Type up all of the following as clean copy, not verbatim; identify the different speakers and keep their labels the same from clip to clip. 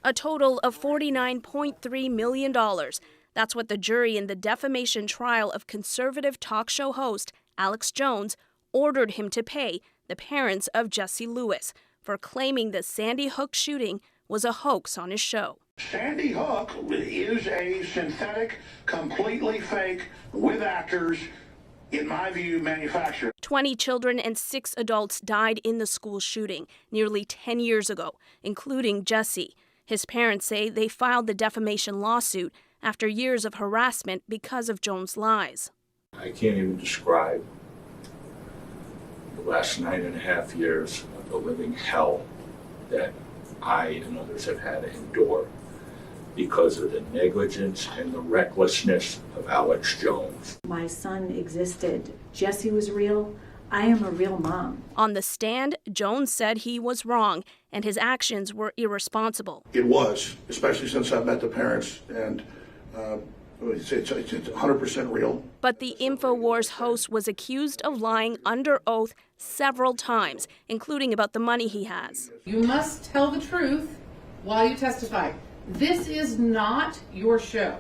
Speaker 1: a total of $49.3 million. That's what the jury in the defamation trial of conservative talk show host Alex Jones ordered him to pay the parents of Jesse Lewis for claiming the Sandy Hook shooting was a hoax on his show.
Speaker 2: Sandy Hook is a synthetic, completely fake, with actors, in my view, manufactured.
Speaker 1: 20 children and 6 adults died in the school shooting nearly 10 years ago, including Jesse. His parents say they filed the defamation lawsuit after years of harassment because of Jones' lies.
Speaker 3: I can't even describe the last 9.5 years of the living hell that I and others have had to endure because of the negligence and the recklessness of Alex Jones.
Speaker 4: My son existed. Jesse was real. I am a real mom.
Speaker 1: On the stand, Jones said he was wrong and his actions were irresponsible.
Speaker 2: It was, especially since I met the parents, and it's 100% real.
Speaker 1: But the InfoWars host was accused of lying under oath several times, including about the money he has.
Speaker 5: You must tell the truth while you testify. This is not your show.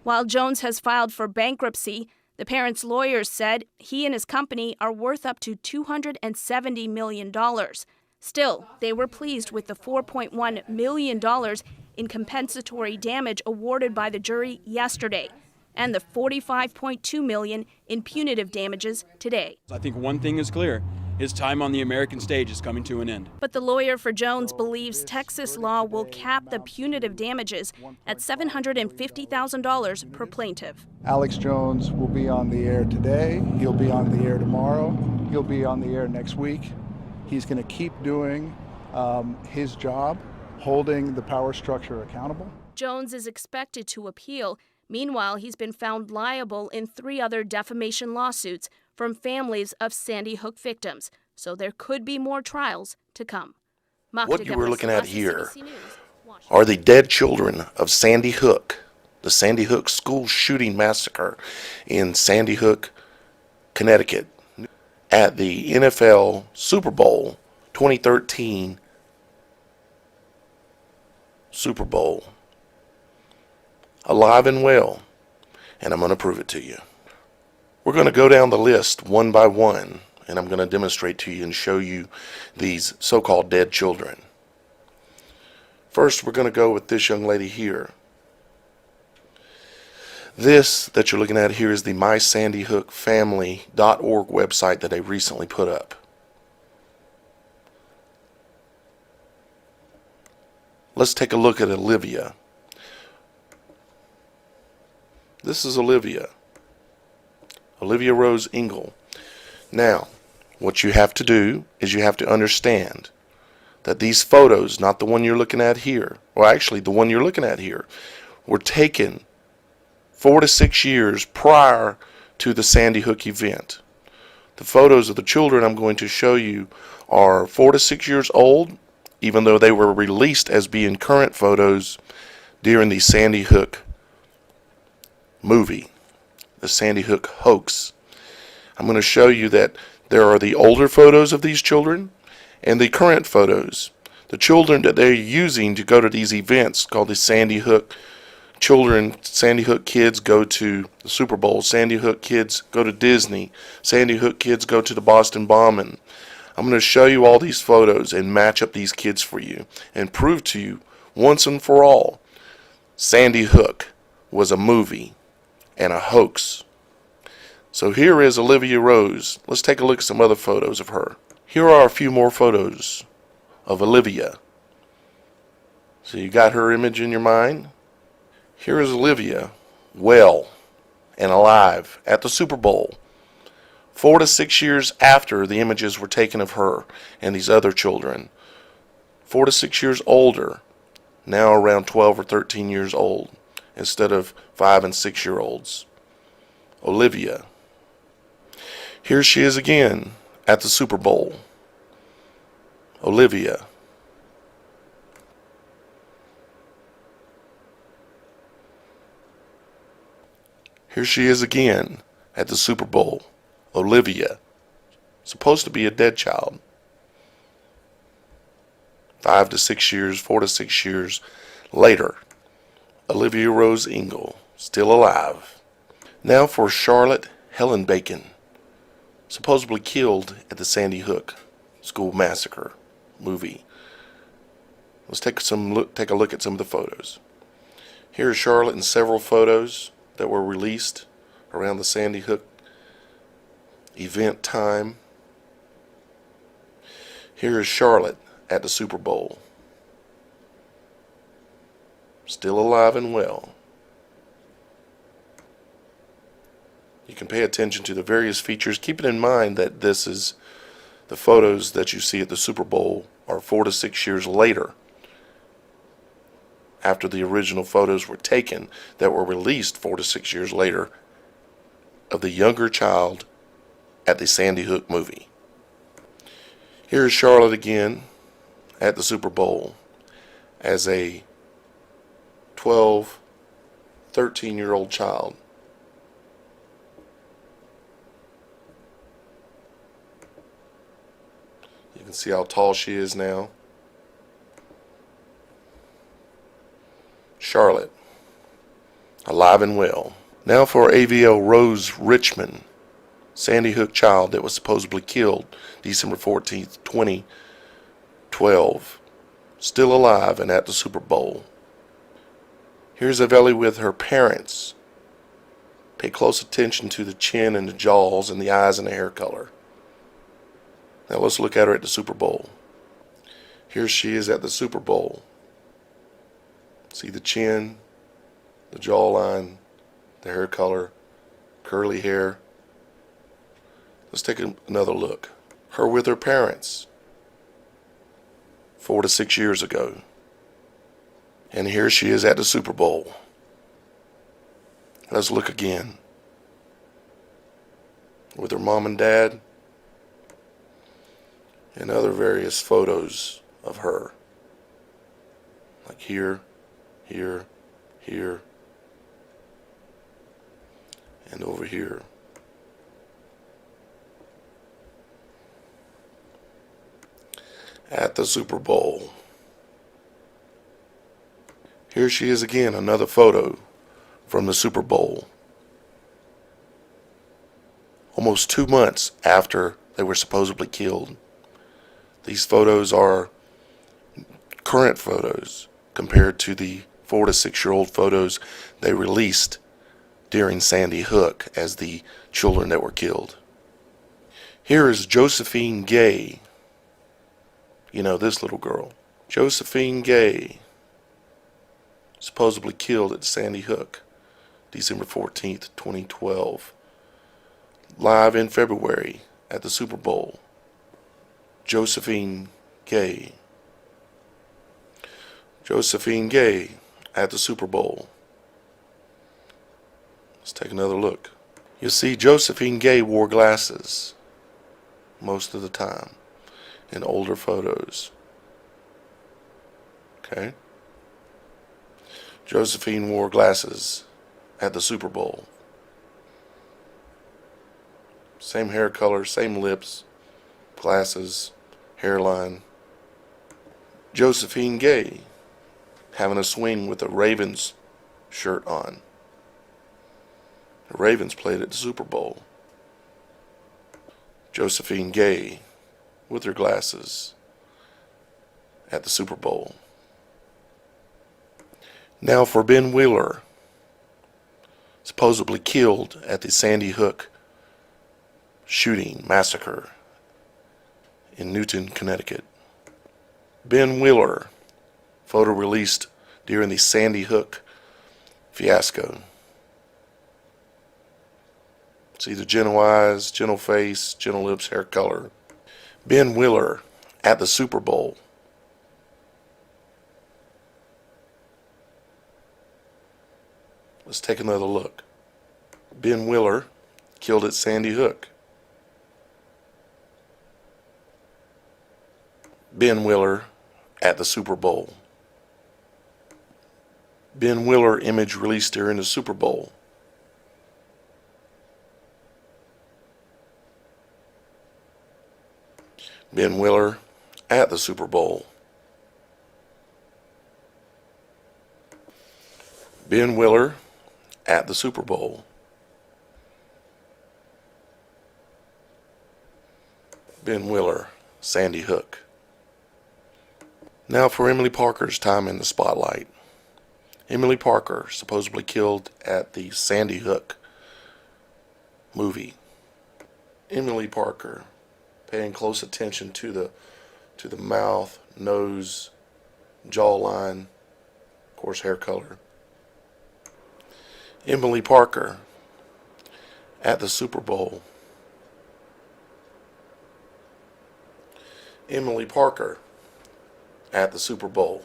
Speaker 1: While Jones has filed for bankruptcy, the parents' lawyers said he and his company are worth up to $270 million. Still, they were pleased with the $4.1 million in compensatory damage awarded by the jury yesterday and the $45.2 million in punitive damages today.
Speaker 6: I think one thing is clear. His time on the American stage is coming to an end.
Speaker 1: But the lawyer for Jones believes Texas law will cap the punitive damages at $750,000 per plaintiff.
Speaker 7: Alex Jones will be on the air today. He'll be on the air tomorrow. He'll be on the air next week. He's going to keep doing his job, holding the power structure accountable.
Speaker 1: Jones is expected to appeal. Meanwhile, he's been found liable in 3 other defamation lawsuits from families of Sandy Hook victims, so there could be more trials to come.
Speaker 8: What you were looking at here are the dead children of Sandy Hook, the Sandy Hook school shooting massacre in Sandy Hook, Connecticut, at the NFL Super Bowl 2013 Super Bowl. Alive and well, and I'm going to prove it to you. We're going to go down the list one by one, and I'm going to demonstrate to you and show you these so-called dead children. First, we're going to go with this young lady here. This that you're looking at here is the mysandyhookfamily.org website that they recently put up. Let's take a look at Olivia. This is Olivia Rose Engel. Now, what you have to do is you have to understand that these photos, not the one you're looking at here, well actually the one you're looking at here, were taken 4 to 6 years prior to the Sandy Hook event. The photos of the children I'm going to show you are 4 to 6 years old, even though they were released as being current photos during the Sandy Hook movie, the Sandy Hook hoax. I'm going to show you that there are the older photos of these children and the current photos. The children that they're using to go to these events called the Sandy Hook children, Sandy Hook kids go to the Super Bowl, Sandy Hook kids go to Disney, Sandy Hook kids go to the Boston bombing. I'm going to show you all these photos and match up these kids for you and prove to you once and for all Sandy Hook was a movie and a hoax. So here is Olivia Rose. Let's take a look at some other photos of her. Here are a few more photos of Olivia. So you got her image in your mind? Here is Olivia, well and alive at the Super Bowl, 4 to 6 years after the images were taken of her and these other children. 4 to 6 years older, now around 12 or 13 years old, instead of 5 and 6 year olds. Olivia. Here she is again at the Super Bowl. Olivia. Here she is again at the Super Bowl. Olivia. Supposed to be a dead child. 5 to 6 years, 4 to 6 years later. Olivia Rose Ingle, still alive. Now for Charlotte Helen Bacon, supposedly killed at the Sandy Hook school massacre movie. Let's take a look at some of the photos. Here is Charlotte in several photos that were released around the Sandy Hook event time. Here is Charlotte at the Super Bowl, still alive and well. You can pay attention to the various features, keeping in mind that this is the photos that you see at the Super Bowl are 4 to 6 years later, after the original photos were taken that were released 4 to 6 years later of the younger child at the Sandy Hook movie. Here is Charlotte again at the Super Bowl as a 12, 13-year-old child. You can see how tall she is now. Charlotte, alive and well. Now for AVL Rose Richmond, Sandy Hook child that was supposedly killed December 14th, 2012, still alive and at the Super Bowl. Here's Avelli with her parents. Pay close attention to the chin and the jaws and the eyes and the hair color. Now let's look at her at the Super Bowl. Here she is at the Super Bowl. See the chin, the jawline, the hair color, curly hair. Let's take another look. Her with her parents 4 to 6 years ago. And here she is at the Super Bowl. Let's look again. With her mom and dad. And other various photos of her. Like here, here, here, and over here. At the Super Bowl. Here she is again, another photo from the Super Bowl. Almost 2 months after they were supposedly killed. These photos are current photos compared to the 4 to 6 year old photos they released during Sandy Hook as the children that were killed. Here is Josephine Gay. You know, this little girl. Josephine Gay, supposedly killed at Sandy Hook, December 14th, 2012. Live in February at the Super Bowl. Josephine Gay. Josephine Gay at the Super Bowl. Let's take another look. You see, Josephine Gay wore glasses most of the time in older photos. Okay? Josephine wore glasses at the Super Bowl. Same hair color, same lips, glasses, hairline. Josephine Gay having a swing with a Ravens shirt on. The Ravens played at the Super Bowl. Josephine Gay with her glasses at the Super Bowl. Now for Ben Wheeler, supposedly killed at the Sandy Hook shooting massacre in Newton, Connecticut. Ben Wheeler, photo released during the Sandy Hook fiasco. See the gentle eyes, gentle face, gentle lips, hair color. Ben Wheeler at the Super Bowl. Let's take another look. Ben Wheeler killed at Sandy Hook. Ben Wheeler at the Super Bowl. Ben Wheeler image released during the Super Bowl. Ben Wheeler at the Super Bowl. Ben Willer at the Super Bowl. Ben Willer, Sandy Hook. Now for Emily Parker's time in the spotlight. Emily Parker, supposedly killed at the Sandy Hook movie. Emily Parker, paying close attention to the mouth, nose, jawline, of course hair color. Emily Parker at the Super Bowl. Emily Parker at the Super Bowl.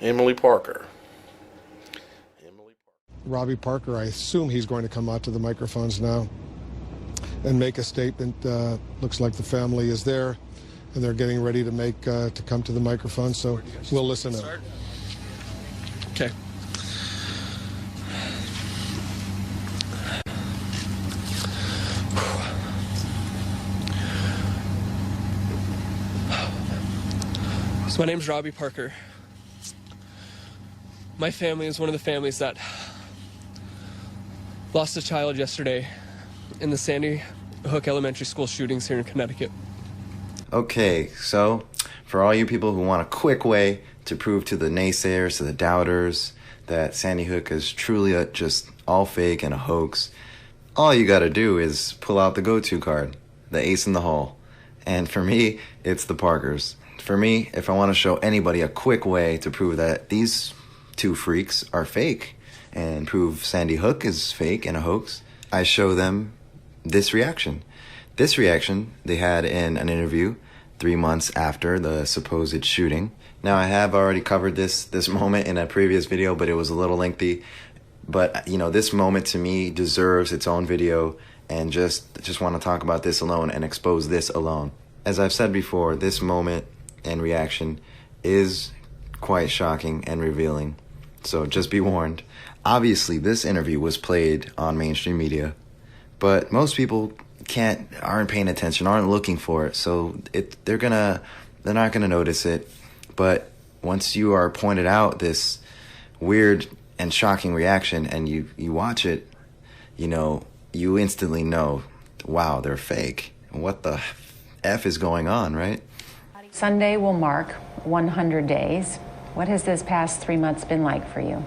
Speaker 8: Emily Parker.
Speaker 9: Robbie Parker, I assume he's going to come out to the microphones now and make a statement. Looks like the family is there and they're getting ready to come to the microphone, so we'll listen in.
Speaker 10: Okay. So my name's Robbie Parker. My family is one of the families that lost a child yesterday in the Sandy Hook Elementary School shootings here in Connecticut.
Speaker 11: Okay, so for all you people who want a quick way to prove to the naysayers, to the doubters, that Sandy Hook is truly just all fake and a hoax, all you gotta do is pull out the go-to card, the ace in the hole. And for me, it's the Parkers. For me, if I want to show anybody a quick way to prove that these two freaks are fake and prove Sandy Hook is fake and a hoax, I show them this reaction. This reaction they had in an interview 3 months after the supposed shooting. Now, I have already covered this moment in a previous video, but it was a little lengthy. But, you know, this moment to me deserves its own video, and just want to talk about this alone and expose this alone. As I've said before, this moment and reaction is quite shocking and revealing. So just be warned. Obviously, this interview was played on mainstream media, but most people aren't paying attention, aren't looking for it, so they're not gonna notice it. But once you are pointed out this weird and shocking reaction and you watch it, you know, you instantly know, wow, they're fake. What the F is going on, right?
Speaker 12: Sunday will mark 100 days. What has this past 3 months been like for you?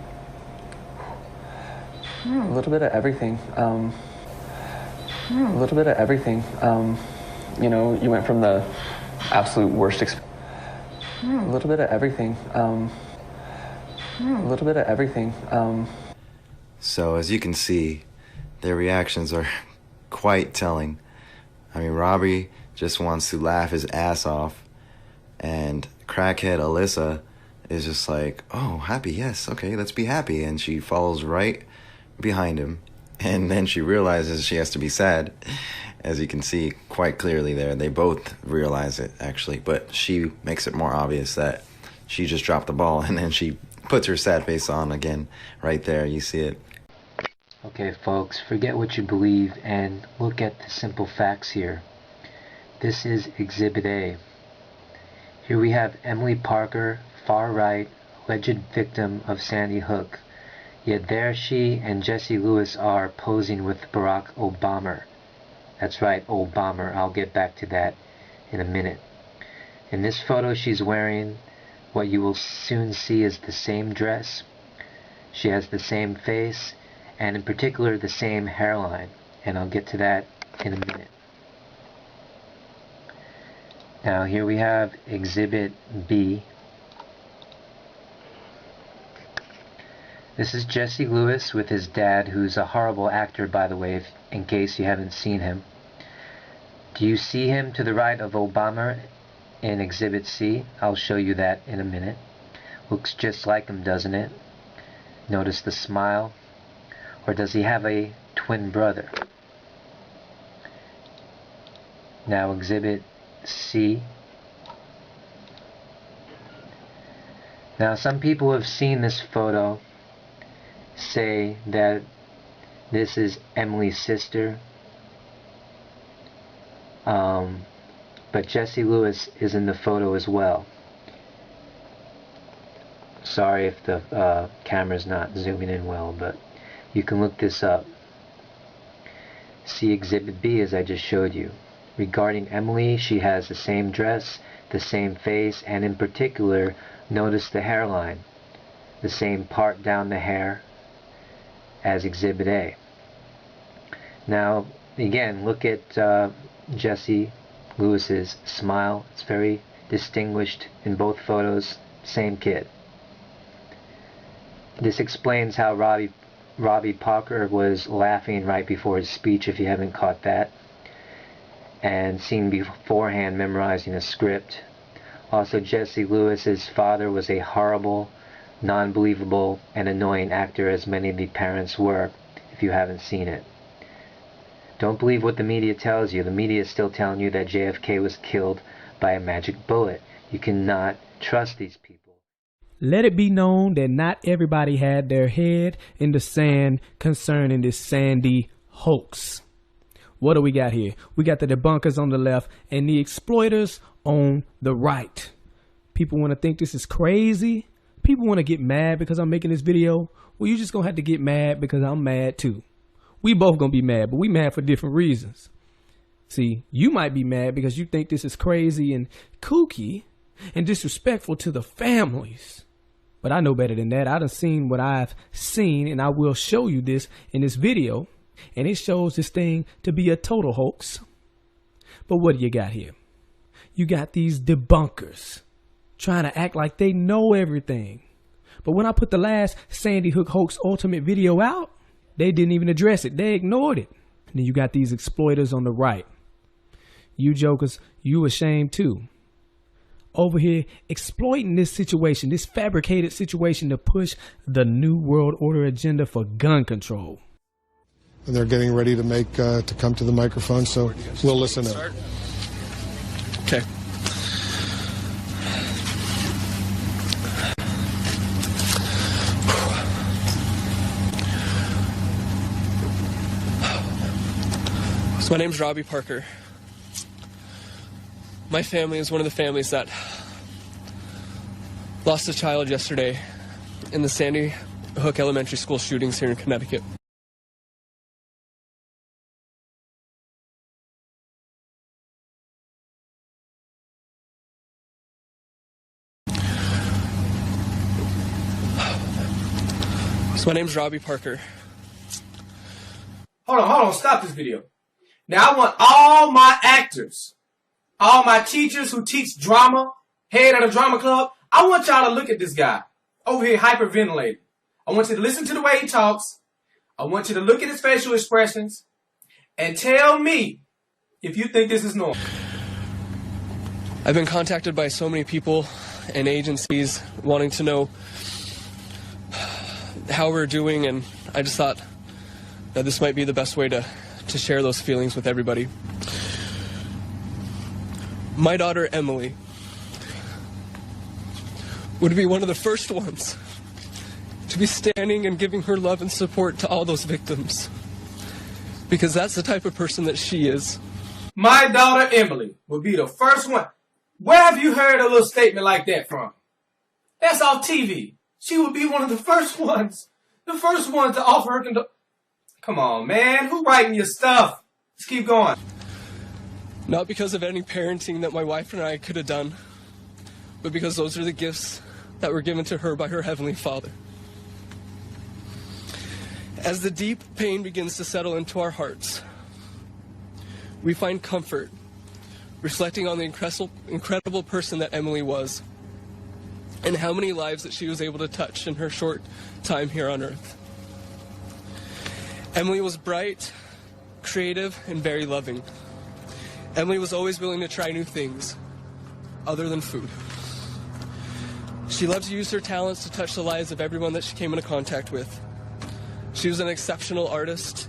Speaker 10: A little bit of everything. A little bit of everything. You know, you went from the absolute worst a little bit of everything. A little bit of everything.
Speaker 11: So as you can see, their reactions are quite telling. I mean, Robbie just wants to laugh his ass off, and crackhead Alyssa is just like, oh, happy, yes, okay, let's be happy. And she follows right behind him. And then she realizes she has to be sad. As you can see quite clearly there, they both realize it, actually. But she makes it more obvious that she just dropped the ball, and then she puts her sad face on again. Right there, you see it.
Speaker 13: Okay, folks, forget what you believe and look at the simple facts here. This is Exhibit A. Here we have Emily Parker, far right, alleged victim of Sandy Hook. Yet there she and Jesse Lewis are posing with Barack Obama. That's right, Obama. I'll get back to that in a minute. In this photo, she's wearing what you will soon see is the same dress. She has the same face, and in particular the same hairline. And I'll get to that in a minute. Now here we have Exhibit B. This is Jesse Lewis with his dad, who's a horrible actor, by the way, in case you haven't seen him. Do you see him to the right of Obama in Exhibit C? I'll show you that in a minute. Looks just like him, doesn't it? Notice the smile. Or does he have a twin brother? Now Exhibit C. Now some people who have seen this photo say that this is Emily's sister. but Jesse Lewis is in the photo as well. Sorry if the camera's not zooming in well, but you can look this up. See Exhibit B as I just showed you. Regarding Emily, she has the same dress, the same face, and in particular, notice the hairline, the same part down the hair as Exhibit A. Now, again, look at Jesse Lewis's smile. It's very distinguished in both photos. Same kid. This explains how Robbie Parker was laughing right before his speech, if you haven't caught that, and seen beforehand memorizing a script. Also, Jesse Lewis's father was a horrible, non-believable, and annoying actor, as many of the parents were, if you haven't seen it. Don't believe what the media tells you. The media is still telling you that JFK was killed by a magic bullet. You cannot trust these people.
Speaker 14: Let it be known that not everybody had their head in the sand concerning this Sandy hoax. What do we got here? We got the debunkers on the left and the exploiters on the right. People want to think this is crazy. People want to get mad because I'm making this video. Well, you just going to have to get mad because I'm mad too. We both going to be mad, but we mad for different reasons. See, you might be mad because you think this is crazy and kooky and disrespectful to the families. But I know better than that. I done seen what I've seen, and I will show you this in this video. And it shows this thing to be a total hoax. But what do you got here? You got these debunkers trying to act like they know everything. But when I put the last Sandy Hook hoax ultimate video out, they didn't even address it. They ignored it. And then you got these exploiters on the right. You jokers, you ashamed too. Over here exploiting this situation, this fabricated situation, to push the New World Order agenda for gun control.
Speaker 9: And they're getting ready to to come to the microphone, so we'll listen in.
Speaker 15: Okay. So my name's Robbie Parker. My family is one of the families that lost a child yesterday in the Sandy Hook Elementary School shootings here in Connecticut. So my name's Robbie Parker.
Speaker 16: Hold on, stop this video. Now I want all my actors, all my teachers who teach drama, head of the drama club, I want y'all to look at this guy over here hyperventilating. I want you to listen to the way he talks. I want you to look at his facial expressions and tell me if you think this is normal.
Speaker 15: I've been contacted by so many people and agencies wanting to know how we're doing, and I just thought that this might be the best way to share those feelings with everybody. My daughter, Emily, would be one of the first ones to be standing and giving her love and support to all those victims, because that's the type of person that she is.
Speaker 16: My daughter, Emily, would be the first one. Where have you heard a little statement like that from? That's off TV. She would be one of the first ones to offer her condolence. Come on, man. Who writing your stuff? Let's keep going.
Speaker 15: Not because of any parenting that my wife and I could have done, but because those are the gifts that were given to her by her Heavenly Father. As the deep pain begins to settle into our hearts, we find comfort reflecting on the incredible person that Emily was and how many lives that she was able to touch in her short time here on Earth. Emily was bright, creative, and very loving. Emily was always willing to try new things other than food. She loved to use her talents to touch the lives of everyone that she came into contact with. She was an exceptional artist,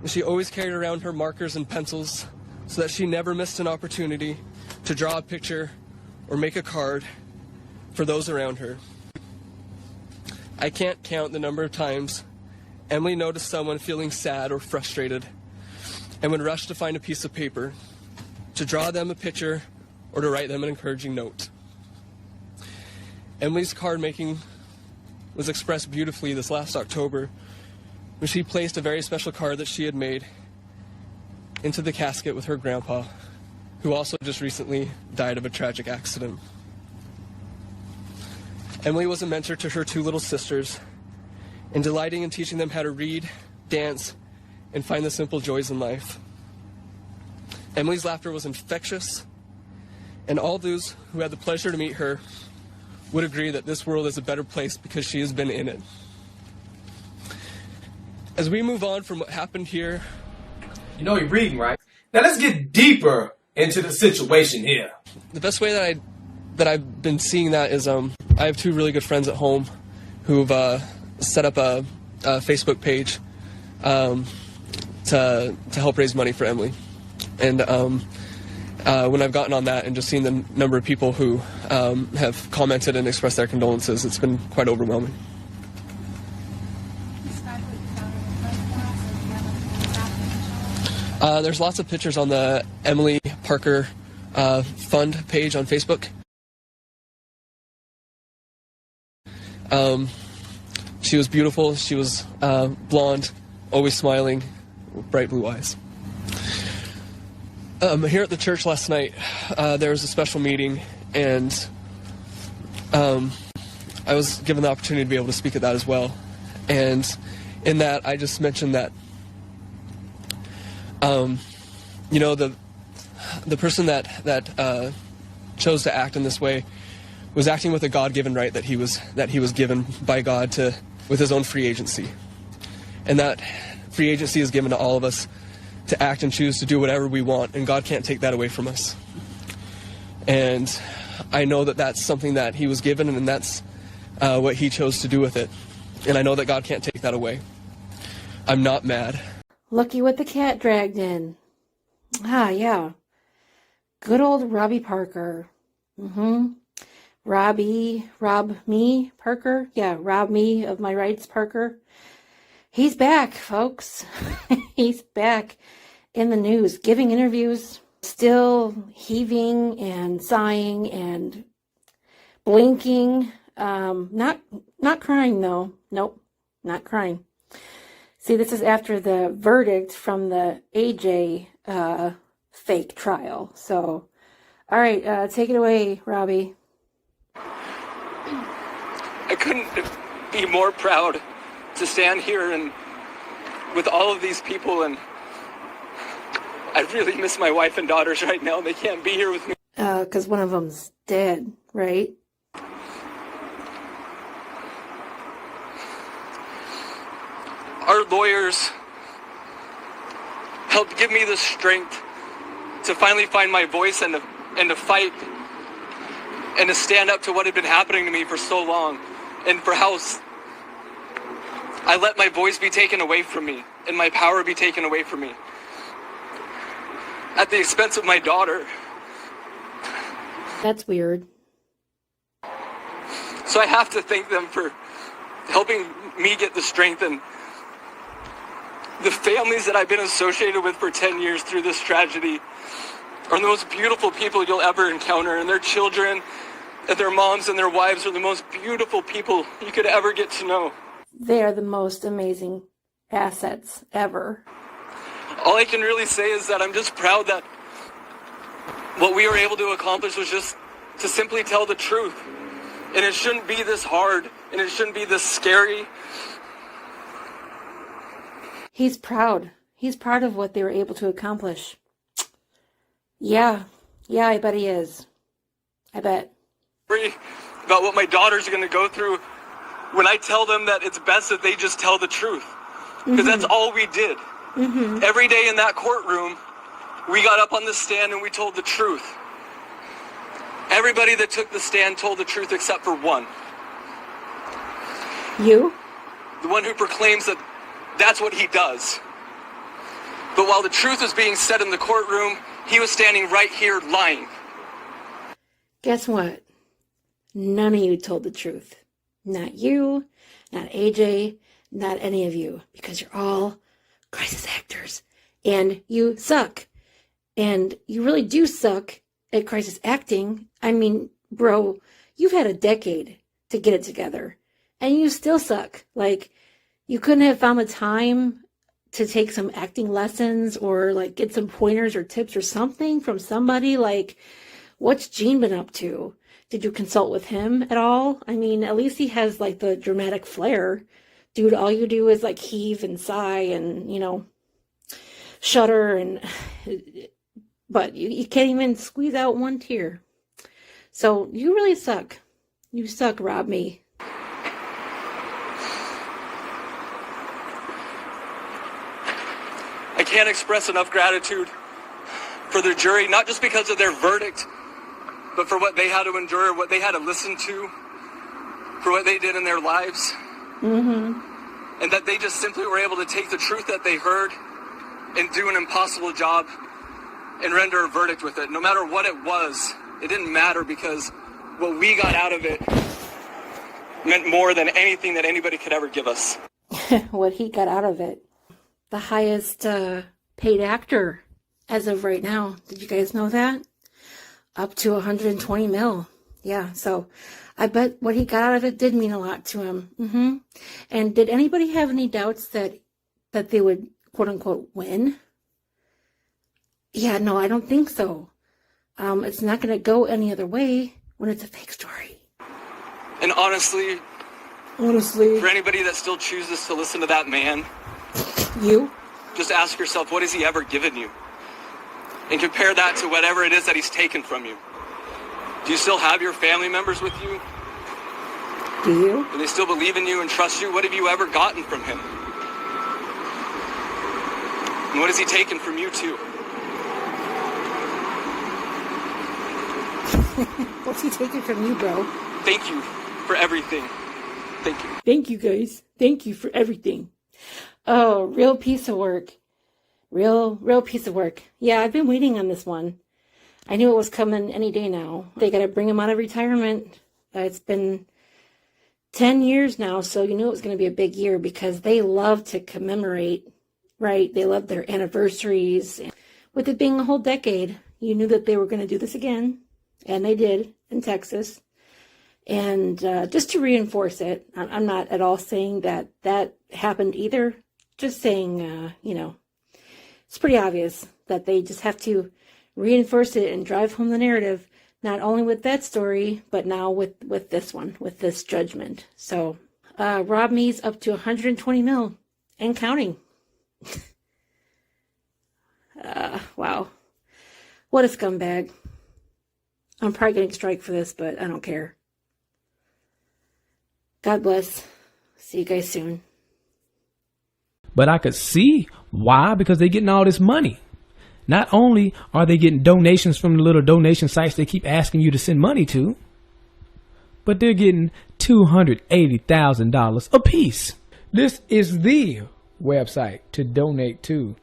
Speaker 15: and she always carried around her markers and pencils so that she never missed an opportunity to draw a picture or make a card for those around her. I can't count the number of times Emily noticed someone feeling sad or frustrated and would rush to find a piece of paper to draw them a picture or to write them an encouraging note. Emily's card making was expressed beautifully this last October when she placed a very special card that she had made into the casket with her grandpa, who also just recently died of a tragic accident. Emily was a mentor to her 2 little sisters, and delighting in teaching them how to read, dance, and find the simple joys in life. Emily's laughter was infectious, and all those who had the pleasure to meet her would agree that this world is a better place because she has been in it. As we move on from what happened here...
Speaker 16: You know you're reading, right? Now let's get deeper into the situation here.
Speaker 15: The best way that I've been seeing that is I have 2 really good friends at home who've set up a Facebook page to help raise money for Emily. And when I've gotten on that and just seen the number of people who have commented and expressed their condolences, it's been quite overwhelming. There's lots of pictures on the Emily Parker Fund page on Facebook. She was beautiful. She was blonde, always smiling, bright blue eyes. Here at the church last night, there was a special meeting, and I was given the opportunity to be able to speak at that as well. And in that, I just mentioned that, you know, the person that chose to act in this way was acting with a God-given right that he was given by God with his own free agency, and that free agency is given to all of us to act and choose to do whatever we want, and God can't take that away from us. And I know that that's something that he was given, and that's what he chose to do with it. And I know that God can't take that away. I'm not mad.
Speaker 17: Looky what the cat dragged in. Ah, yeah. Good old Robbie Parker. Rob me, Parker. Yeah, rob me of my rights, Parker. He's back, folks. He's back in the news, giving interviews, still heaving and sighing and blinking. Not crying, though. Nope, not crying. See, this is after the verdict from the AJ fake trial. So, all right, take it away, Robbie.
Speaker 18: I couldn't be more proud to stand here and with all of these people, and I really miss my wife and daughters right now. They can't be here with me.
Speaker 17: 'Cause one of them's dead, right?
Speaker 18: Our lawyers helped give me the strength to finally find my voice and to fight and to stand up to what had been happening to me for so long, and for how I let my voice be taken away from me and my power be taken away from me at the expense of my daughter.
Speaker 17: That's weird.
Speaker 18: So I have to thank them for helping me get the strength, and the families that I've been associated with for 10 years through this tragedy are the most beautiful people you'll ever encounter, and their children and their moms and their wives are the most beautiful people you could ever get to know.
Speaker 17: They are the most amazing assets ever.
Speaker 18: All I can really say is that I'm just proud that what we were able to accomplish was just to simply tell the truth. And it shouldn't be this hard, and it shouldn't be this scary.
Speaker 17: He's proud. He's proud of what they were able to accomplish. Yeah, I bet he is. I bet.
Speaker 18: Worry about what my daughters are going to go through when I tell them that it's best that they just tell the truth. Because that's all we did. Every day in that courtroom, we got up on the stand and we told the truth. Everybody that took the stand told the truth except for one.
Speaker 17: You?
Speaker 18: The one who proclaims that that's what he does. But while the truth was being said in the courtroom, he was standing right here lying.
Speaker 17: Guess what? None of you told the truth. Not you, not AJ, not any of you. Because you're all crisis actors. And you suck. And you really do suck at crisis acting. I mean, bro, you've had a decade to get it together and you still suck. Like, you couldn't have found the time to take some acting lessons or like get some pointers or tips or something from somebody. Like, what's Gene been up to? Did you consult with him at all? I mean, at least he has like the dramatic flair. Dude, all you do is like heave and sigh and, you know, shudder, and but you can't even squeeze out one tear. So you really suck. You suck, Rob Me.
Speaker 18: I can't express enough gratitude for the jury, not just because of their verdict, but for what they had to endure, what they had to listen to, for what they did in their lives. And that they just simply were able to take the truth that they heard and do an impossible job and render a verdict with it. No matter what it was, it didn't matter, because what we got out of it meant more than anything that anybody could ever give us.
Speaker 17: What he got out of it. The highest paid actor as of right now. Did you guys know that? Up to 120 mil. Yeah, so I bet what he got out of it did mean a lot to him. And did anybody have any doubts that they would, quote unquote, win? Yeah, no, I don't think so. It's not going to go any other way when it's a fake story.
Speaker 18: And honestly, for anybody that still chooses to listen to that man, just ask yourself, what has he ever given you? And compare that to whatever it is that he's taken from you. Do you still have your family members with you?
Speaker 17: Do you?
Speaker 18: Do they still believe in you and trust you? What have you ever gotten from him? And what has he taken from you too?
Speaker 17: What's he taking from you, bro?
Speaker 18: Thank you for everything. Thank you.
Speaker 17: Thank you, guys. Thank you for everything. Oh, real piece of work. Real piece of work. Yeah, I've been waiting on this one. I knew it was coming any day now. They got to bring him out of retirement. It's been 10 years now, so you knew it was going to be a big year, because they love to commemorate, right? They love their anniversaries. With it being a whole decade, you knew that they were going to do this again, and they did in Texas. And just to reinforce it, I'm not at all saying that happened either. Just saying, you know, it's pretty obvious that they just have to reinforce it and drive home the narrative, not only with that story, but now with this one, with this judgment. So Rob Me's up to 120 mil and counting. Wow. What a scumbag. I'm probably getting strike for this, but I don't care. God bless. See you guys soon.
Speaker 14: But I could see why, because they're getting all this money. Not only are they getting donations from the little donation sites they keep asking you to send money to, but they're getting $280,000 a piece. This is the website to donate to.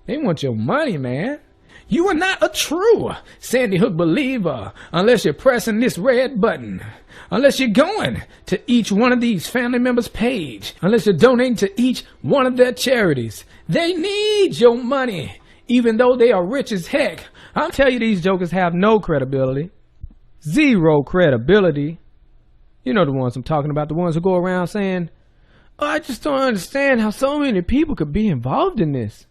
Speaker 14: They want your money, man. You are not a true Sandy Hook believer unless you're pressing this red button, unless you're going to each one of these family members' page, unless you're donating to each one of their charities. They need your money, even though they are rich as heck. I'll tell you, these jokers have no credibility. Zero credibility. You know the ones I'm talking about, the ones who go around saying, oh, I just don't understand how so many people could be involved in this.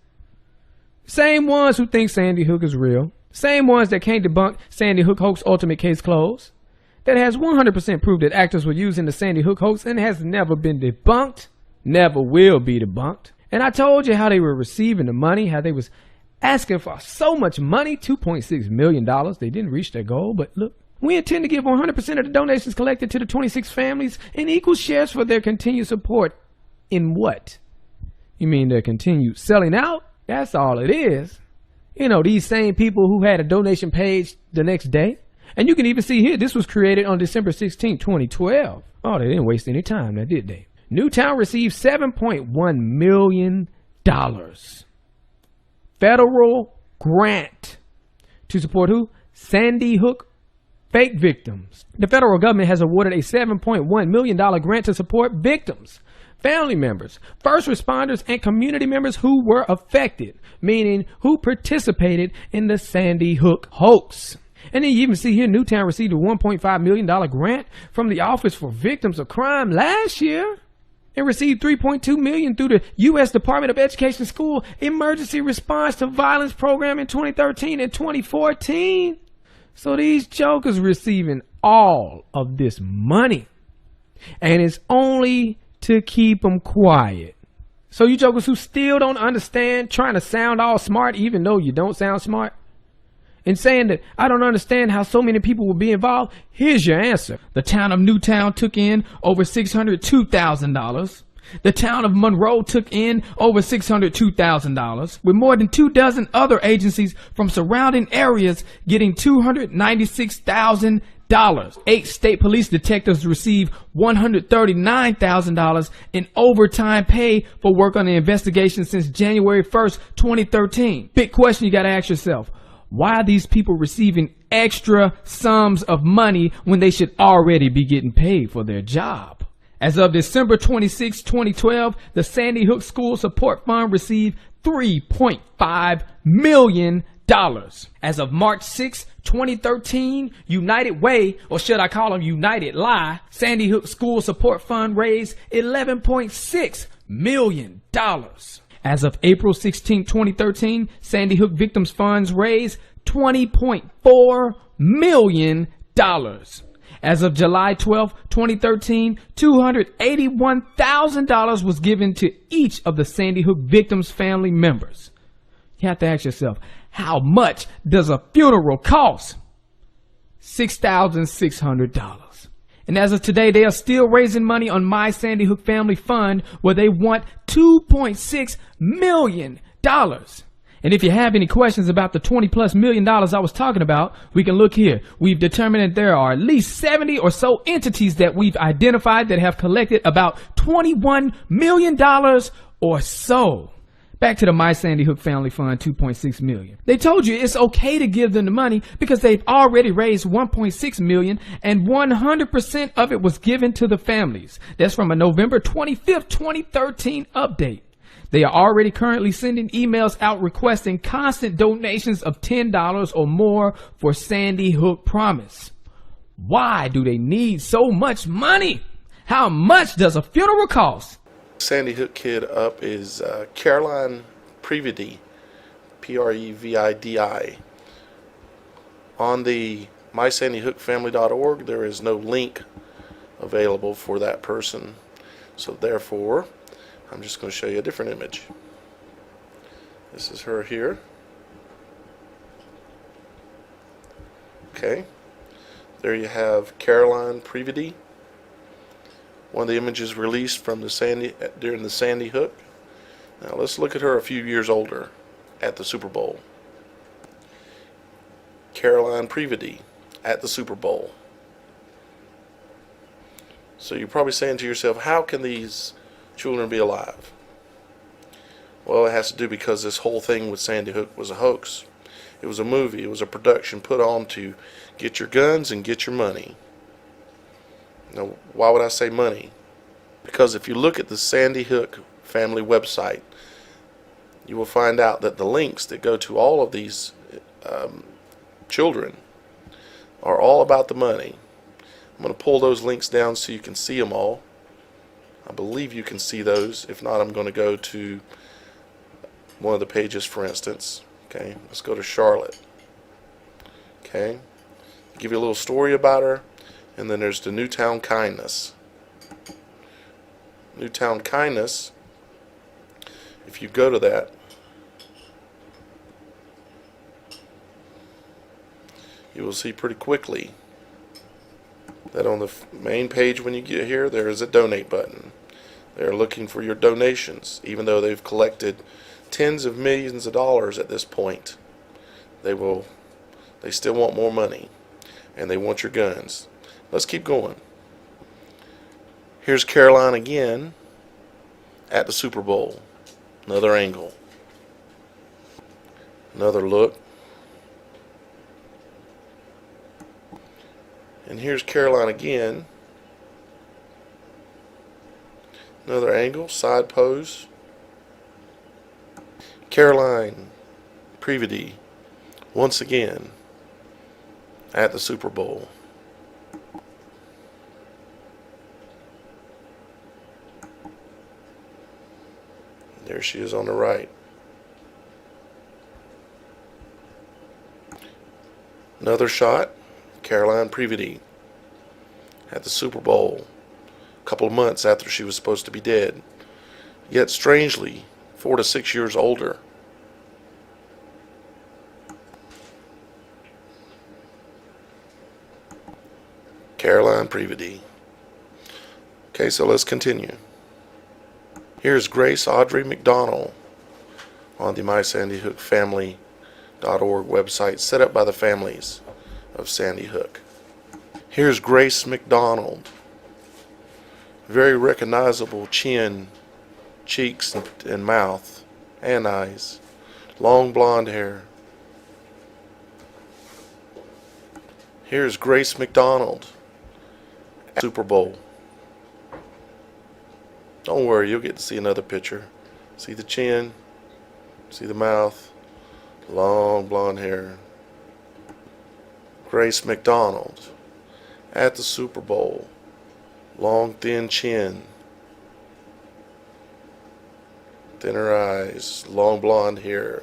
Speaker 14: Same ones who think Sandy Hook is real. Same ones that can't debunk Sandy Hook hoax ultimate case closed. That has 100% proof that actors were using the Sandy Hook hoax and has never been debunked. Never will be debunked. And I told you how they were receiving the money, how they was asking for so much money, $2.6 million. They didn't reach their goal, but look, we intend to give 100% of the donations collected to the 26 families in equal shares for their continued support. In what? You mean their continued selling out? That's all it is. You know, these same people who had a donation page the next day. And you can even see here, this was created on December 16, 2012. Oh, they didn't waste any time now, did they? Newtown received $7.1 million. Federal grant to support who? Sandy Hook fake victims. The federal government has awarded a $7.1 million grant to support victims, family members, first responders, and community members who were affected, meaning who participated in the Sandy Hook hoax. And then you even see here Newtown received a $1.5 million grant from the Office for Victims of Crime last year and received $3.2 million through the U.S. Department of Education School Emergency Response to Violence Program in 2013 and 2014. So these jokers receiving all of this money, and it's only to keep them quiet. So you jokers who still don't understand, trying to sound all smart even though you don't sound smart, and saying that I don't understand how so many people will be involved, here's your answer. The town of Newtown took in over $602,000. The town of Monroe took in over $602,000, with more than 24 other agencies from surrounding areas getting $296,000. 8 state police detectives received $139,000 in overtime pay for work on the investigation since January 1st, 2013. Big question you got to ask yourself. Why are these people receiving extra sums of money when they should already be getting paid for their job? As of December 26, 2012, the Sandy Hook School Support Fund received $3.5 million. As of March 6, 2013, United Way, or should I call them United Lie, Sandy Hook School Support Fund raised $11.6 million. As of April 16, 2013, Sandy Hook Victims Funds raised $20.4 million. As of July 12, 2013, $281,000 was given to each of the Sandy Hook victims' family members. You have to ask yourself, how much does a funeral cost? $6,600. And as of today, they are still raising money on My Sandy Hook Family Fund, where they want $2.6 million. And if you have any questions about the $20+ million I was talking about, we can look here. We've determined that there are at least 70 or so entities that we've identified that have collected about $21 million or so. Back to the My Sandy Hook Family Fund, $2.6 million. They told you it's okay to give them the money because they've already raised $1.6 million, and 100% of it was given to the families. That's from a November 25th, 2013 update. They are already currently sending emails out requesting constant donations of $10 or more for Sandy Hook Promise. Why do they need so much money? How much does a funeral cost?
Speaker 8: Sandy Hook kid up is Caroline Previdi, Previdi. On the mysandyhookfamily.org, there is no link available for that person. So therefore, I'm just going to show you a different image. This is her here. Okay. There you have Caroline Previdi. One of the images released from during the Sandy Hook. Now let's look at her a few years older at the Super Bowl. Caroline Previdi at the Super Bowl. So you're probably saying to yourself, how can these children be alive? Well, it has to do because this whole thing with Sandy Hook was a hoax. It was a movie. It was a production put on to get your guns and get your money. Now, why would I say money? Because if you look at the Sandy Hook family website, you will find out that the links that go to all of these children are all about the money. I'm going to pull those links down so you can see them all. I believe you can see those. If not, I'm going to go to one of the pages, for instance. Okay, let's go to Charlotte. Okay, I'll give you a little story about her. And then there's the Newtown Kindness. Newtown Kindness, if you go to that, you will see pretty quickly that on the main page when you get here, there is a donate button. They're looking for your donations, even though they've collected tens of millions of dollars at this point. They still want more money, and they want your guns. Let's keep going. Here's Caroline again at the Super Bowl. Another angle. Another look. And here's Caroline again. Another angle, side pose. Caroline Previdi once again at the Super Bowl. There she is on the right. Another shot, Caroline Privity at the Super Bowl, a couple of months after she was supposed to be dead, yet strangely 4 to 6 years older. Caroline Privity. Okay, so let's continue. Here's Grace Audrey McDonald on the MySandyHookFamily.org website set up by the families of Sandy Hook. Here's Grace McDonald. Very recognizable chin, cheeks, and mouth, and eyes. Long blonde hair. Here's Grace McDonald at Super Bowl. Don't worry, you'll get to see another picture. See the chin, see the mouth, long blonde hair. Grace McDonald at the Super Bowl. Long thin chin, thinner eyes, long blonde hair.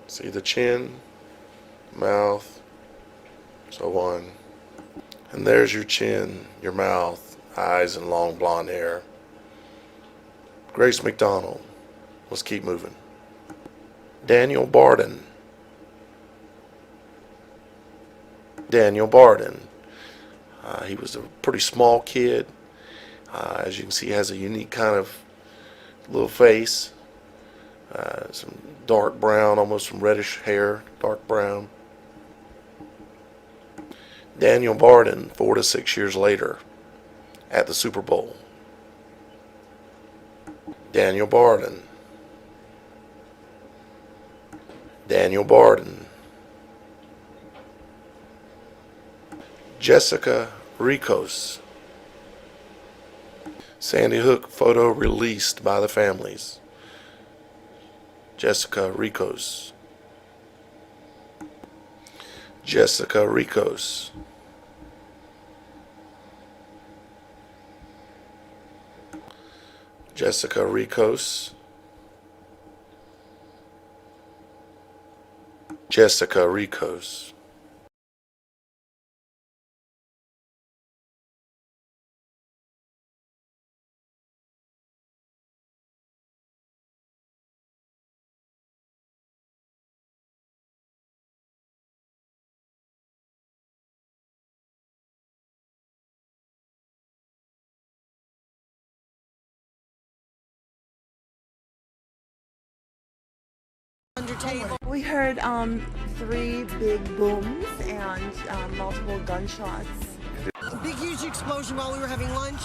Speaker 8: See the chin, mouth, so on. And there's your chin, your mouth, eyes, and long blonde hair. Grace McDonald. Let's keep moving. Daniel Barden. Daniel Barden. He was a pretty small kid. As you can see, he has a unique kind of little face. Some dark brown, almost some reddish hair, dark brown. Daniel Barden, 4 to 6 years later, at the Super Bowl. Daniel Barden. Daniel Barden. Jessica Ricos. Sandy Hook photo released by the families. Jessica Ricos. Jessica Ricos. Jessica Ricos. Jessica Ricos.
Speaker 19: We heard 3 big booms and multiple gunshots.
Speaker 20: A big, huge explosion while we were having lunch,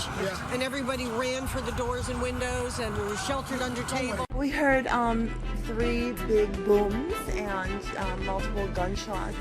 Speaker 20: and everybody ran for the doors and windows, and we were sheltered under tables.
Speaker 19: We heard 3 big booms and multiple gunshots.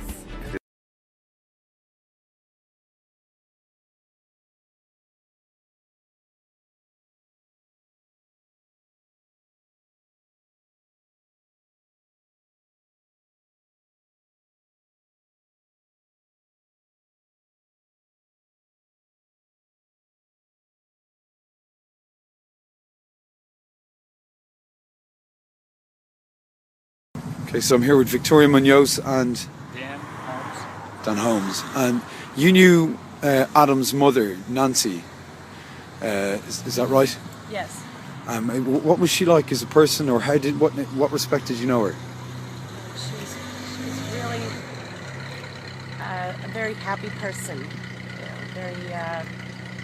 Speaker 21: Okay, so I'm here with Victoria Munoz and Dan Holmes. And you knew Adam's mother, Nancy. Is that right?
Speaker 22: Yes.
Speaker 21: What was she like as a person, or what respect did you know her?
Speaker 22: She's really a very happy person. Very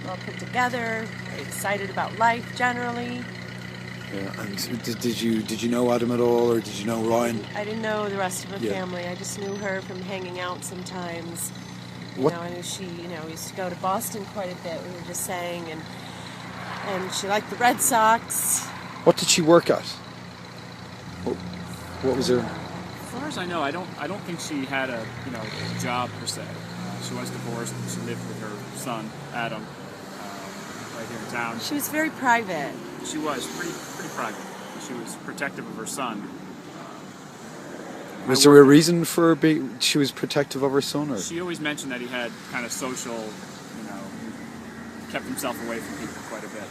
Speaker 22: well put together, very excited about life generally.
Speaker 21: Yeah, and did you know Adam at all, or did you know Ryan?
Speaker 22: I didn't know the rest of her family. I just knew her from hanging out sometimes. You know, I knew she, used to go to Boston quite a bit. We were just saying, and she liked the Red Sox.
Speaker 21: What did she work at? What was her?
Speaker 23: As far as I know, I don't think she had a job per se. She was divorced and she lived with her son Adam right here in town.
Speaker 22: She was very private.
Speaker 23: She was pretty private. She was protective of her son.
Speaker 21: Was there a reason for she was protective of her son? Or?
Speaker 23: She always mentioned that he had kind of social, kept himself away from people quite a bit.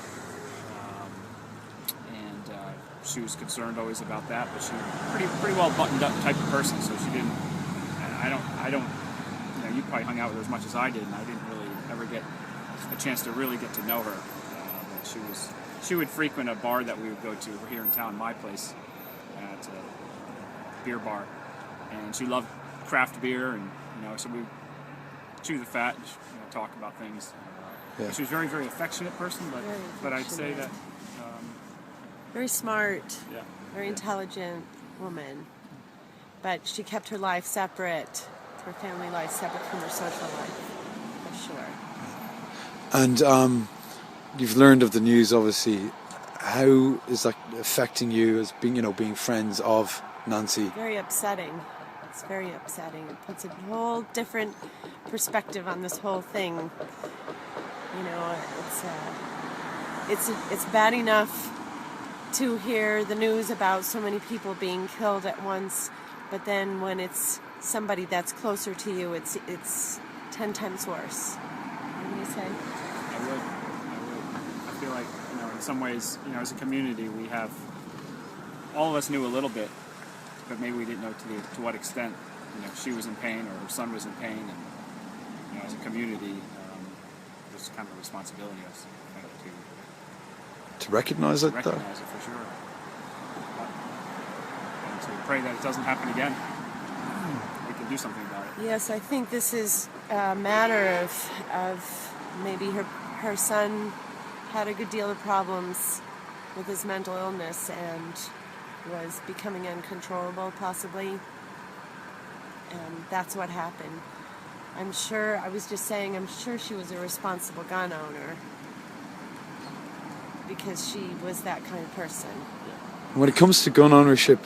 Speaker 23: She was concerned always about that, but she was pretty well buttoned up type of person, so she didn't, I don't, you probably hung out with her as much as I did, and I didn't really ever get a chance to really get to know her. But she would frequent a bar that we would go to here in town, my place, at a beer bar, and she loved craft beer, and so we chew the fat and talk about things.
Speaker 21: Yeah.
Speaker 23: She was a very, very affectionate person, but I'd say that
Speaker 22: very smart,
Speaker 23: yeah,
Speaker 22: very intelligent woman, but she kept her life separate, her family life separate from her social life, for sure.
Speaker 21: And you've learned of the news, obviously. How is that affecting you as being friends of Nancy?
Speaker 22: Very upsetting. It's very upsetting. It puts a whole different perspective on this whole thing. It's bad enough to hear the news about so many people being killed at once, but then when it's somebody that's closer to you, it's 10 times worse. What do you say?
Speaker 23: I would. I feel like, in some ways, as a community, we have, all of us knew a little bit, but maybe we didn't know to what extent, she was in pain or her son was in pain, and, as a community, there's kind of a responsibility of us,
Speaker 21: to recognize it, though?
Speaker 23: Recognize it, for sure. And to pray that it doesn't happen again. We can do something about it.
Speaker 22: Yes, I think this is a matter of maybe her son had a good deal of problems with his mental illness and was becoming uncontrollable, possibly. And that's what happened. I'm sure she was a responsible gun owner, because she was that kind of person.
Speaker 21: When it comes to gun ownership,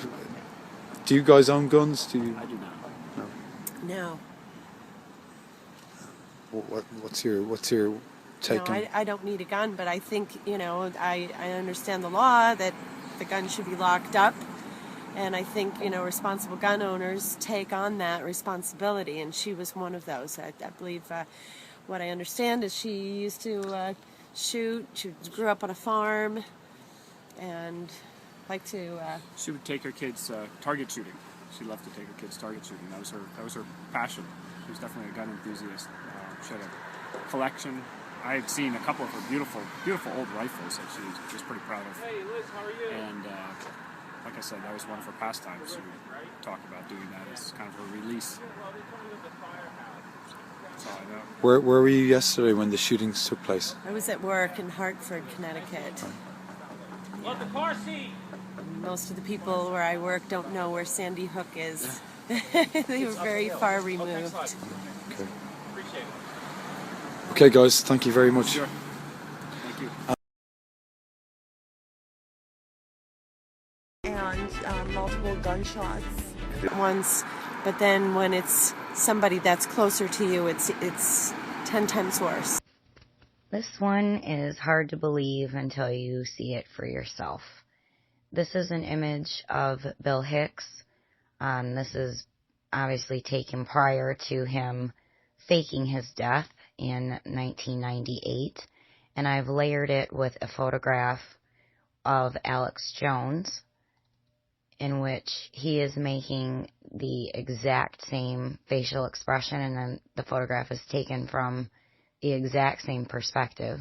Speaker 21: do you guys own guns?
Speaker 23: I do not.
Speaker 22: No.
Speaker 21: What's your take on?
Speaker 22: I don't need a gun, but I think, I understand the law that the gun should be locked up, and I think, responsible gun owners take on that responsibility, and she was one of those. I believe what I understand is she used to shoot. She grew up on a farm and liked to...
Speaker 23: She would take her kids target shooting. She loved to take her kids target shooting. That was her passion. She was definitely a gun enthusiast. She had a collection. I had seen a couple of her beautiful, beautiful old rifles that she was pretty proud of.
Speaker 2: Hey Liz, how are you?
Speaker 23: And like I said, that was one of her pastimes. She would talk about doing that as kind of her release. That's all I know.
Speaker 21: Where were you yesterday when the shootings took place?
Speaker 22: I was at work in Hartford, Connecticut.
Speaker 2: Love the car seat.
Speaker 22: Most of the people where I work don't know where Sandy Hook is. They were very far removed.
Speaker 21: Okay. Okay, guys, thank you very much.
Speaker 23: Sure. Thank you.
Speaker 19: And multiple gunshots.
Speaker 22: Once, but then when it's somebody that's closer to you, it's 10 times worse.
Speaker 3: This one is hard to believe until you see it for yourself. This is an image of Bill Hicks. This is obviously taken prior to him faking his death in 1998, and I've layered it with a photograph of Alex Jones, in which he is making the exact same facial expression, and then the photograph is taken from the exact same perspective.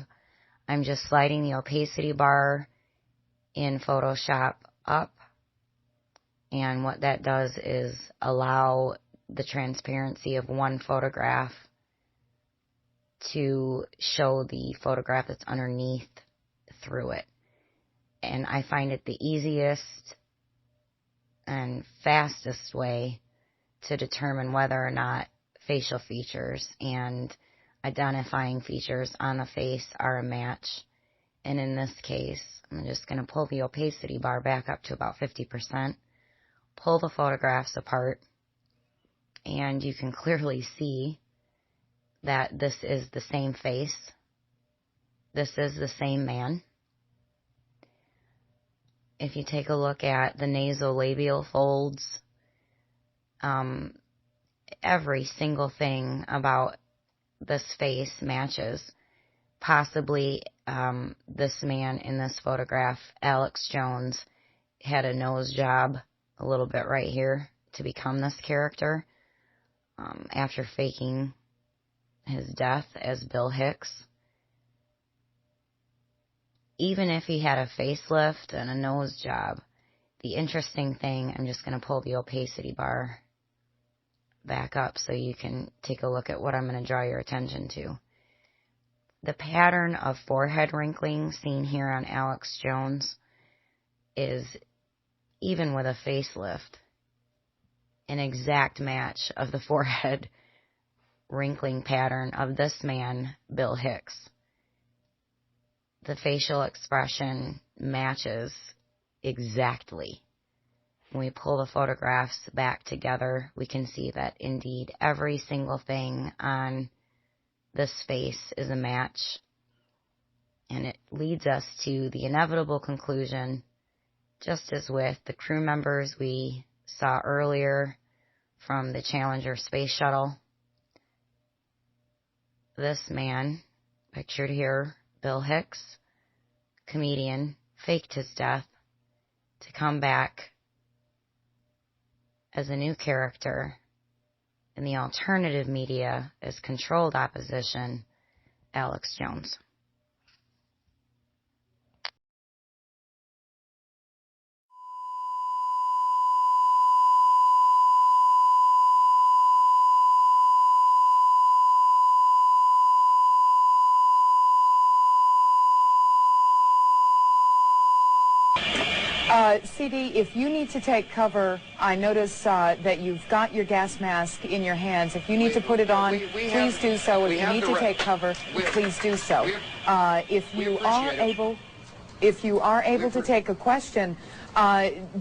Speaker 3: I'm just sliding the opacity bar in Photoshop up, and what that does is allow the transparency of one photograph to show the photograph that's underneath through it. And I find it the easiest and fastest way to determine whether or not facial features and identifying features on the face are a match. And in this case, I'm just going to pull the opacity bar back up to about 50%, pull the photographs apart, and you can clearly see that this is the same face. This is the same man. If you take a look at the nasolabial folds, Every single thing about this face matches. Possibly this man in this photograph, Alex Jones, had a nose job a little bit right here to become this character after faking his death as Bill Hicks. Even if he had a facelift and a nose job, the interesting thing, I'm just going to pull the opacity bar back up so you can take a look at what I'm going to draw your attention to. The pattern of forehead wrinkling seen here on Alex Jones is, even with a facelift, an exact match of the forehead wrinkling pattern of this man, Bill Hicks. The facial expression matches exactly. When we pull the photographs back together, we can see that indeed every single thing on this face is a match. And it leads us to the inevitable conclusion, just as with the crew members we saw earlier from the Challenger space shuttle. This man, pictured here, Bill Hicks, comedian, faked his death to come back as a new character in the alternative media as controlled opposition, Alex Jones.
Speaker 4: CD, if you need to take cover, I notice that you've got your gas mask in your hands. If you need to put it on, please do so. If you need to take cover, please do so. If you are able to take a question,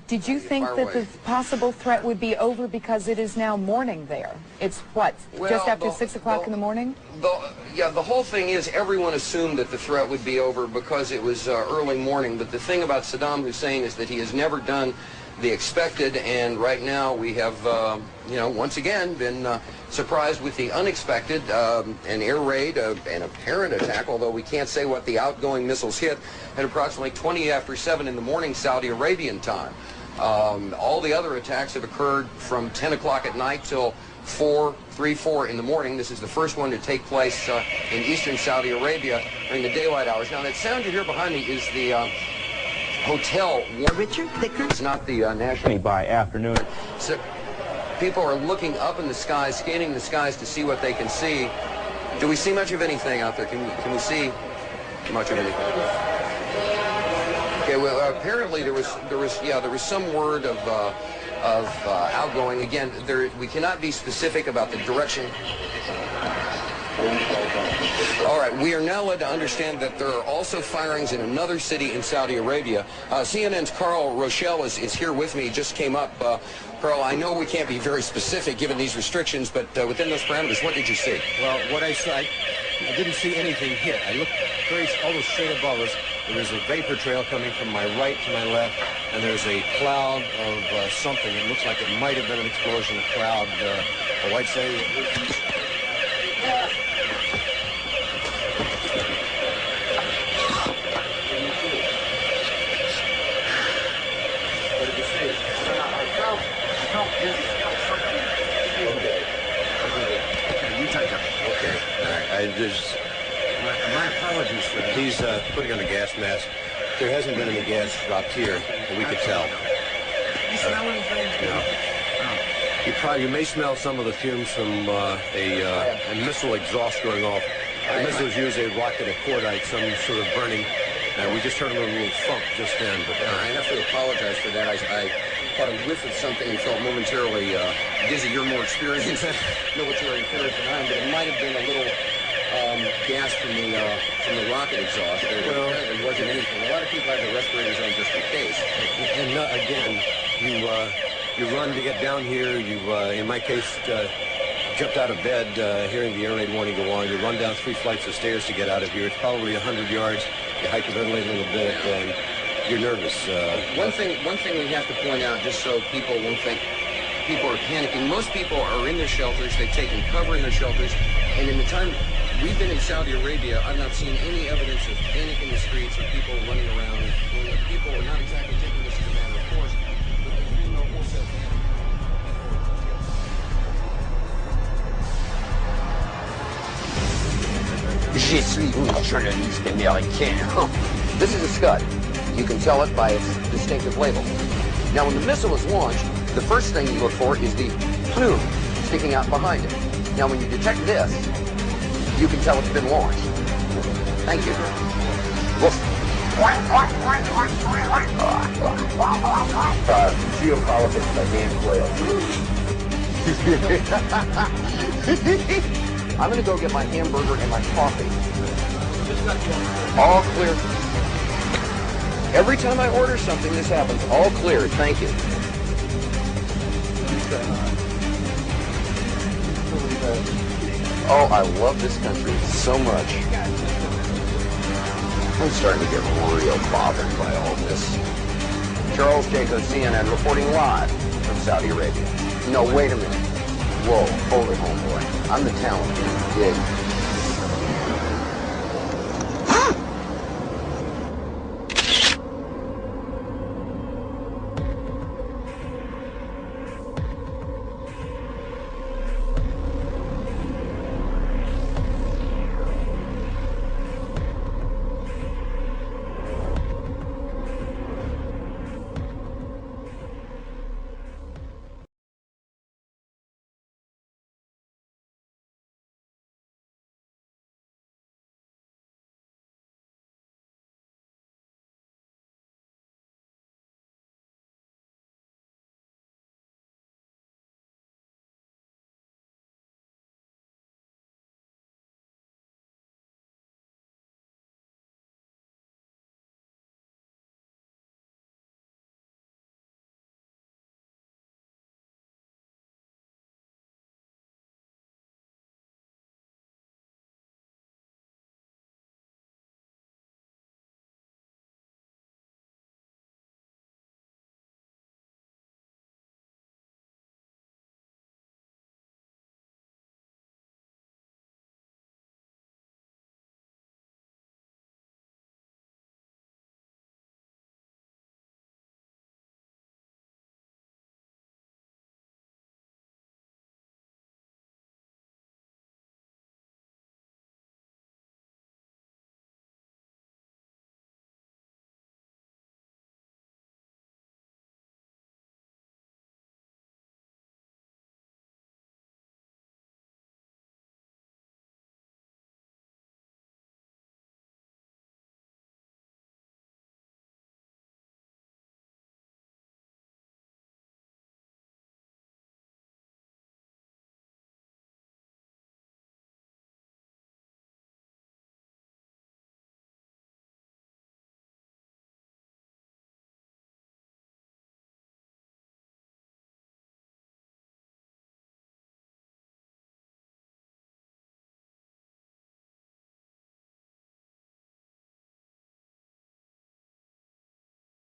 Speaker 4: did you think that the possible threat would be over because it is now morning there? It's what, just after 6 o'clock in the morning?
Speaker 5: The whole thing is everyone assumed that the threat would be over because it was early morning. But the thing about Saddam Hussein is that he has never done the expected, and right now we have, once again been surprised with the unexpected, an air raid, an apparent attack, although we can't say what the outgoing missiles hit, at approximately 20 after 7 in the morning Saudi Arabian time. All the other attacks have occurred from 10 o'clock at night till 3, 4 in the morning. This is the first one to take place in eastern Saudi Arabia during the daylight hours. Now, that sound you hear behind me is the hotel. Richard Thicker. It's not the national. By afternoon. So people are looking up in the skies, scanning the skies to see what they can see. Do we see much of anything out there? Can we see much of anything? Okay. Well, apparently there was some word of outgoing. Again, we cannot be specific about the direction. All right, we are now led to understand that there are also firings in another city in Saudi Arabia. CNN's Carl Rochelle is here with me, just came up. Carl, I know we can't be very specific given these restrictions, but within those parameters, what did you see?
Speaker 6: Well, what I saw, I didn't see anything hit. I looked almost straight above us. There was a vapor trail coming from my right to my left, and there's a cloud of something. It looks like it might have been an explosion, a cloud. I'd say... My apologies for that. He's putting on a gas mask. There hasn't been any gas dropped here that we could tell. You smell anything? No. You may smell some of the fumes from a missile exhaust going off. The missiles use a rocket, a cordite, some sort of burning. We just heard a little thump just then. But
Speaker 5: I have to apologize for that. I caught a whiff of something and felt momentarily dizzy. You're more experienced military affairs than I am, but it might have been a little gas from the rocket exhaust. There wasn't anything. A lot of people have their respirators on just in case.
Speaker 6: And again, you run to get down here. You, in my case, jumped out of bed, hearing the air raid warning go on. You run down 3 flights of stairs to get out of here. It's probably 100 yards. You hyperventilate a little bit, and you're nervous.
Speaker 5: One thing we have to point out, just so people won't think people are panicking. Most people are in their shelters. They've taken cover in their shelters. And in the time we've been in Saudi Arabia, I've not seen any evidence of panic in the streets or people running around. And people are not exactly taking this as a matter of course. But there's been no wholesale
Speaker 1: Je suis un journaliste américain.
Speaker 5: This is a Scud. You can tell it by its distinctive label. Now, when the missile is launched, the first thing you look for is the plume sticking out behind it. Now, when you detect this, you can tell it's been launched. Thank you.
Speaker 1: Geopolitics by Dan Quayle.
Speaker 5: I'm going to go get my hamburger and my coffee. All clear. Every time I order something, this happens. All clear. Thank you. Oh, I love this country so much. I'm starting to get real bothered by all this. Charles Jacobs, CNN, reporting live from Saudi Arabia. No, wait a minute. Whoa, hold it, homeboy. I'm the talent. Dig.